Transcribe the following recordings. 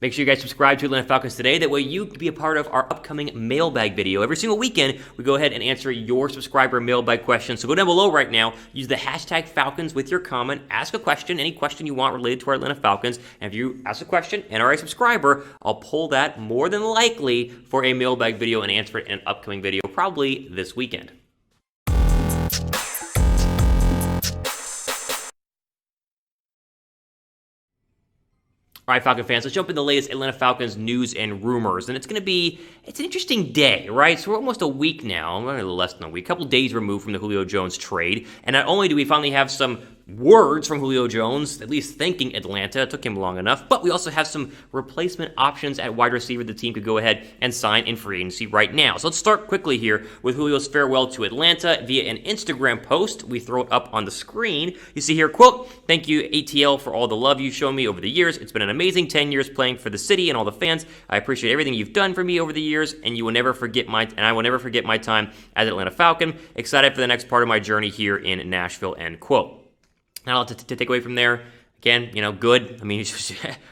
Make sure you guys subscribe to Atlanta Falcons Today. That way you can be a part of our upcoming mailbag video. Every single weekend, we go ahead and answer your subscriber mailbag questions. So go down below right now, use the hashtag Falcons with your comment, ask a question, any question you want related to our Atlanta Falcons. And if you ask a question and are a subscriber, I'll pull that more than likely for a mailbag video and answer it in an upcoming video, probably this weekend. All right, Falcon fans, let's jump into the latest Atlanta Falcons news and rumors. And it's an interesting day, right? So we're almost a week now, a little less than a week, a couple days removed from the Julio Jones trade. And not only do we finally have some words from Julio Jones, at least thinking Atlanta, it took him long enough, but we also have some replacement options at wide receiver the team could go ahead and sign in free agency right now. So let's start quickly here with Julio's farewell to Atlanta via an Instagram post. We throw it up on the screen. You see here, quote, "Thank you, ATL, for all the love you've shown me over the years. It's been an amazing 10 years playing for the city and all the fans. I appreciate everything you've done for me over the years, and I will never forget my time as Atlanta Falcon. Excited for the next part of my journey here in Nashville," end quote. Not a lot to take away from there. Again, good. I mean,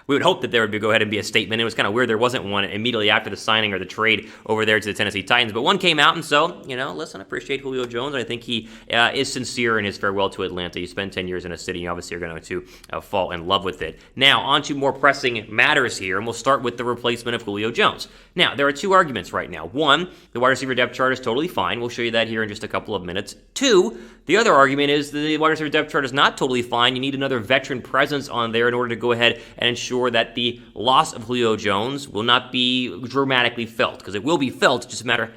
we would hope that there would go ahead and be a statement. It was kind of weird there wasn't one immediately after the signing or the trade over there to the Tennessee Titans, but one came out, and so, listen, I appreciate Julio Jones. I think he is sincere in his farewell to Atlanta. You spend 10 years in a city, you obviously are going to fall in love with it. Now, on to more pressing matters here, and we'll start with the replacement of Julio Jones. Now, there are two arguments right now. One, the wide receiver depth chart is totally fine. We'll show you that here in just a couple of minutes. Two, the other argument is the wide receiver depth chart is not totally fine. You need another veteran presence on there in order to go ahead and ensure that the loss of Julio Jones will not be dramatically felt, because it will be felt. It's a matter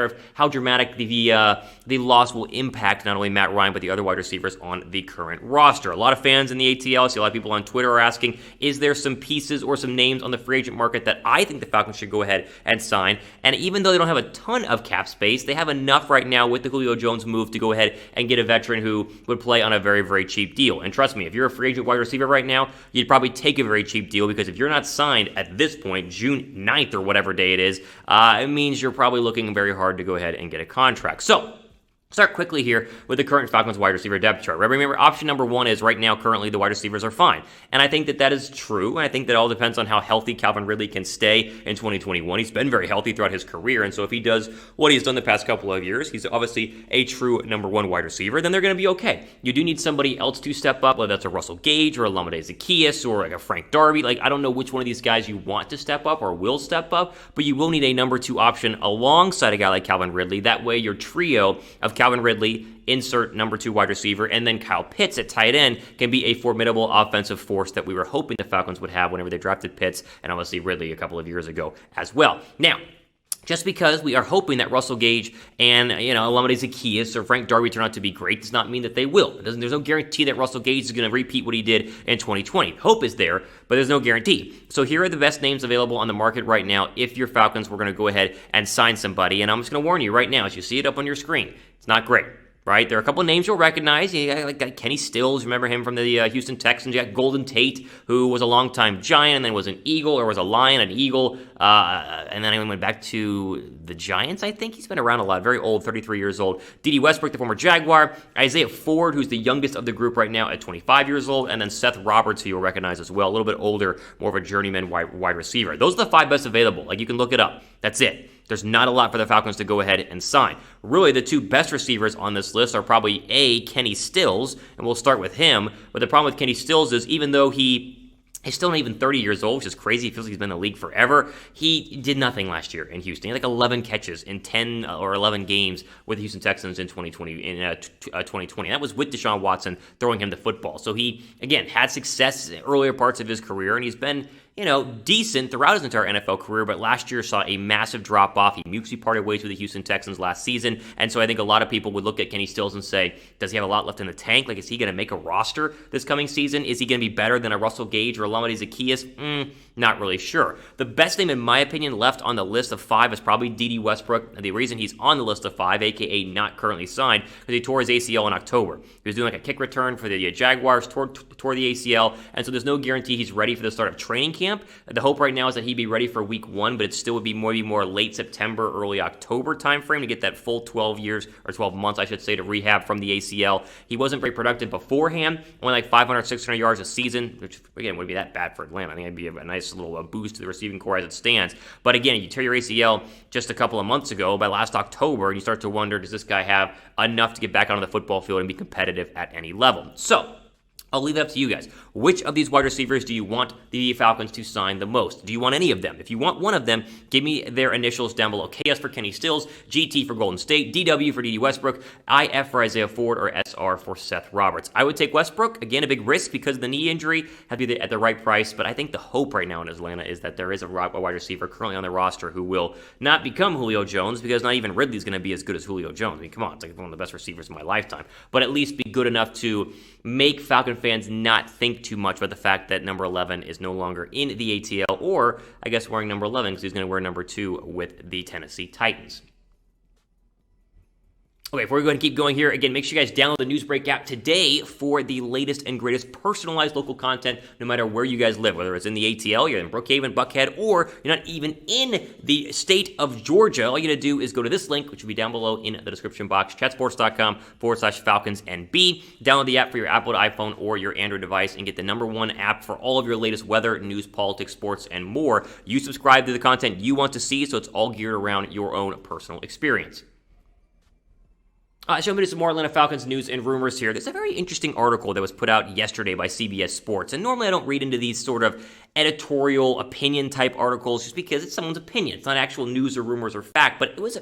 of how dramatic the loss will impact not only Matt Ryan but the other wide receivers on the current roster. A lot of fans in the ATL, I see a lot of people on Twitter are asking, is there some pieces or some names on the free agent market that I think the Falcons should go ahead and sign? And even though they don't have a ton of cap space, they have enough right now with the Julio Jones move to go ahead and get a veteran who would play on a very, very cheap deal. And trust me, if you're a free agent wide receiver right now, you'd probably take a very cheap deal, because if you're not signed at this point, June 9th or whatever day it is, it means you're probably looking very hard to go ahead and get a contract. So, start quickly here with the current Falcons wide receiver depth chart. Remember, option number one is right now, currently, the wide receivers are fine. And I think that is true, and I think that all depends on how healthy Calvin Ridley can stay in 2021. He's been very healthy throughout his career, and so if he does what he's done the past couple of years, he's obviously a true number one wide receiver, then they're going to be okay. You do need somebody else to step up, whether that's a Russell Gage or a Olamide Zaccheaus or like a Frank Darby. I don't know which one of these guys you want to step up or will step up, but you will need a number two option alongside a guy like Calvin Ridley. That way, your trio of Calvin Ridley, insert number two wide receiver, and then Kyle Pitts at tight end can be a formidable offensive force that we were hoping the Falcons would have whenever they drafted Pitts and obviously Ridley a couple of years ago as well. Now, just because we are hoping that Russell Gage and, Olamide Zaccheaus or Frank Darby turn out to be great does not mean that they will. There's no guarantee that Russell Gage is going to repeat what he did in 2020. Hope is there, but there's no guarantee. So here are the best names available on the market right now if your Falcons were going to go ahead and sign somebody. And I'm just going to warn you right now, as you see it up on your screen, it's not great. Right? There are a couple of names you'll recognize. You got like Kenny Stills, remember him from the Houston Texans. You got Golden Tate, who was a longtime Giant and then was an Eagle, or was a Lion, an Eagle, and then he went back to the Giants, I think. He's been around a lot, very old, 33 years old. Dede Westbrook, the former Jaguar. Isaiah Ford, who's the youngest of the group right now at 25 years old. And then Seth Roberts, who you'll recognize as well, a little bit older, more of a journeyman wide receiver. Those are the five best available. You can look it up. That's it. There's not a lot for the Falcons to go ahead and sign. Really, the two best receivers on this list are probably Kenny Stills, and we'll start with him. But the problem with Kenny Stills is, even though he's still not even 30 years old, which is crazy. He feels like he's been in the league forever. He did nothing last year in Houston. He had 11 catches in 10 or 11 games with the Houston Texans in 2020. That was with Deshaun Watson throwing him the football. So he, again, had success in earlier parts of his career, and he's been decent throughout his entire NFL career, but last year saw a massive drop-off. He mutually parted ways with the Houston Texans last season, and so I think a lot of people would look at Kenny Stills and say, does he have a lot left in the tank? Is he going to make a roster this coming season? Is he going to be better than a Russell Gage or a Olamide Zaccheaus? Not really sure. The best name, in my opinion, left on the list of five is probably Dede Westbrook. And the reason he's on the list of five, a.k.a. not currently signed, because he tore his ACL in October. He was doing a kick return for the Jaguars, tore the ACL, and so there's no guarantee he's ready for the start of training camp. The hope right now is that he'd be ready for week one, but it still would be more late September, early October timeframe to get that full 12 months, I should say, to rehab from the ACL. He wasn't very productive beforehand, only 500, 600 yards a season, which, again, would be that bad for Atlanta. I think it'd be a nice little boost to the receiving core as it stands. But again, you tear your ACL just a couple of months ago, by last October, and you start to wonder, does this guy have enough to get back onto the football field and be competitive at any level? So I'll leave it up to you guys. Which of these wide receivers do you want the Falcons to sign the most? Do you want any of them? If you want one of them, give me their initials down below. KS for Kenny Stills, GT for Golden State, DW for Dede Westbrook, IF for Isaiah Ford, or SR for Seth Roberts. I would take Westbrook. Again, a big risk because of the knee injury. Have to be at the right price, but I think the hope right now in Atlanta is that there is a wide receiver currently on the roster who will not become Julio Jones, because not even Ridley's going to be as good as Julio Jones. I mean, come on, it's like one of the best receivers in my lifetime. But at least be good enough to make Falcon fans not think too much about the fact that number 11 is no longer in the ATL, or I guess wearing number 11 because he's going to wear number 2 with the Tennessee Titans. Okay, before we go ahead and keep going here, again, make sure you guys download the Newsbreak app today for the latest and greatest personalized local content, no matter where you guys live, whether it's in the ATL, you're in Brookhaven, Buckhead, or you're not even in the state of Georgia. All you got to do is go to this link, which will be down below in the description box, chatsports.com/FalconsNB. Download the app for your Apple iPhone or your Android device and get the #1 app for all of your latest weather, news, politics, sports, and more. You subscribe to the content you want to see, so it's all geared around your own personal experience. Show me some more Atlanta Falcons news and rumors here. There's a very interesting article that was put out yesterday by CBS Sports. And normally I don't read into these sort of editorial opinion type articles just because it's someone's opinion. It's not actual news or rumors or fact, but it was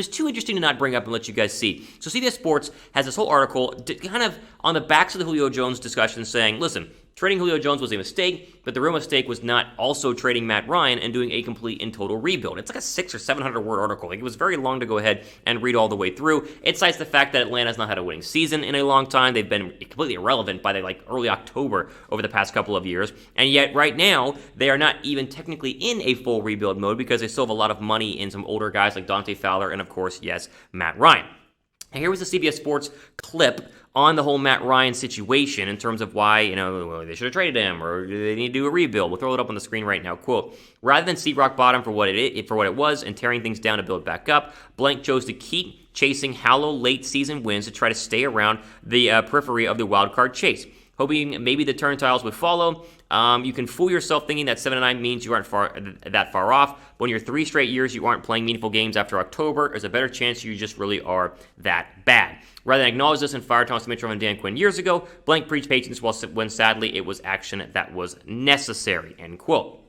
too interesting to not bring up and let you guys see. So CBS Sports has this whole article kind of on the backs of the Julio Jones discussion saying, listen, trading Julio Jones was a mistake, but the real mistake was not also trading Matt Ryan and doing a complete and total rebuild. It's like a 600 or 700 word article. Like, it was very long to go ahead and read all the way through. It cites the fact that Atlanta's not had a winning season in a long time. They've been completely irrelevant by early October over the past couple of years. And yet right now, they are not even technically in a full rebuild mode because they still have a lot of money in some older guys like Dante Fowler and, of course, yes, Matt Ryan. And here was the CBS Sports clip on the whole Matt Ryan situation in terms of why, they should have traded him or they need to do a rebuild. We'll throw it up on the screen right now. Quote, rather than see rock bottom for what it was and tearing things down to build back up, Blank chose to keep chasing hollow late season wins to try to stay around the periphery of the wild card chase. Hoping maybe the turntiles would follow. You can fool yourself thinking that 7-9 means you aren't that far off. When you're 3 straight years you aren't playing meaningful games after October, there's a better chance you just really are that bad. Rather than acknowledge this and fire Thomas Mitchell and Dan Quinn years ago, Blank preached patience when sadly it was action that was necessary, end quote.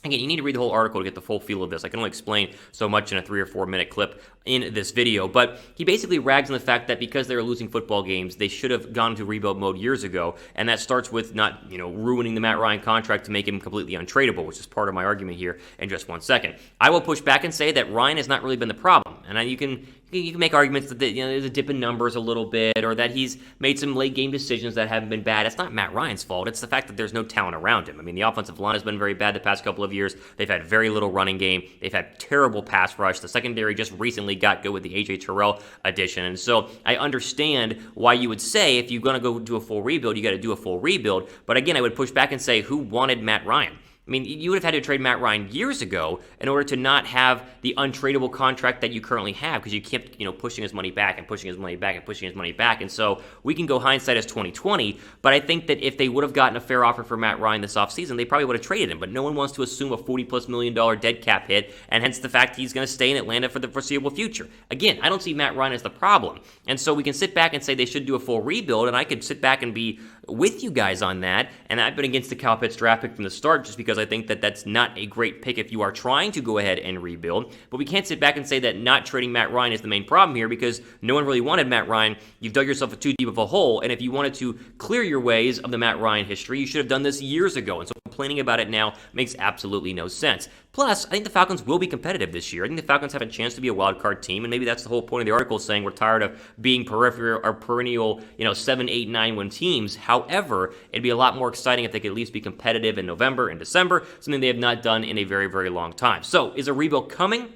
Again, you need to read the whole article to get the full feel of this. I can only explain so much in a 3 or 4 minute clip in this video, but he basically rags on the fact that because they were losing football games, they should have gone to rebuild mode years ago, and that starts with not, ruining the Matt Ryan contract to make him completely untradeable, which is part of my argument here in just 1 second. I will push back and say that Ryan has not really been the problem, and you can make arguments that there's a dip in numbers a little bit, or that he's made some late game decisions that haven't been bad. It's not Matt Ryan's fault. It's the fact that there's no talent around him. I mean, the offensive line has been very bad the past couple of years. They've had very little running game. They've had terrible pass rush. The secondary just recently got good with the A.J. Terrell addition. And so I understand why you would say if you're going to go do a full rebuild, you got to do a full rebuild. But again, I would push back and say, who wanted Matt Ryan? I mean, you would have had to trade Matt Ryan years ago in order to not have the untradeable contract that you currently have, because you kept, pushing his money back and pushing his money back and pushing his money back. And so we can go hindsight as 2020, but I think that if they would have gotten a fair offer for Matt Ryan this offseason, they probably would have traded him. But no one wants to assume a $40+ million dead cap hit, and hence the fact he's going to stay in Atlanta for the foreseeable future. Again, I don't see Matt Ryan as the problem. And so we can sit back and say they should do a full rebuild, and I could sit back and be with you guys on that. And I've been against the Kyle Pitts draft pick from the start just because I think that that's not a great pick if you are trying to go ahead and rebuild. But we can't sit back and say that not trading Matt Ryan is the main problem here, because no one really wanted Matt Ryan. You've dug yourself too deep of a hole, and if you wanted to clear your ways of the Matt Ryan history, you should have done this years ago. And so complaining about it now makes absolutely no sense. Plus, I think the Falcons will be competitive this year. I think the Falcons have a chance to be a wild card team, and maybe that's the whole point of the article, saying we're tired of being peripheral or perennial, 7, 8, 9 win teams. However, it'd be a lot more exciting if they could at least be competitive in November and December, something they have not done in a very, very long time. So, is a rebuild coming?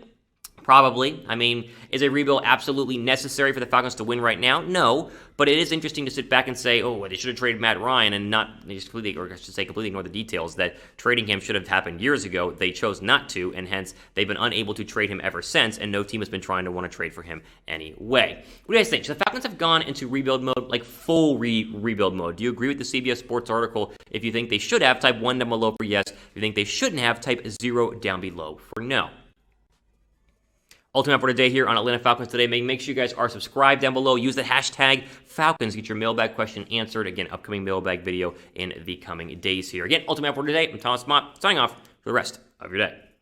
Probably. I mean, is a rebuild absolutely necessary for the Falcons to win right now? No, but it is interesting to sit back and say, oh, they should have traded Matt Ryan and not just completely, or I should say completely ignore the details, that trading him should have happened years ago. They chose not to, and hence they've been unable to trade him ever since, and no team has been trying to want to trade for him anyway. What do you guys think? So the Falcons have gone into rebuild mode, like full rebuild mode. Do you agree with the CBS Sports article? If you think they should have, type 1 down below for yes. If you think they shouldn't have, type 0 down below for no. Ultimate for today here on Atlanta Falcons Today. Make sure you guys are subscribed down below. Use the hashtag Falcons. Get your mailbag question answered. Again, upcoming mailbag video in the coming days here. Again, Ultimate for today. I'm Thomas Mott, signing off for the rest of your day.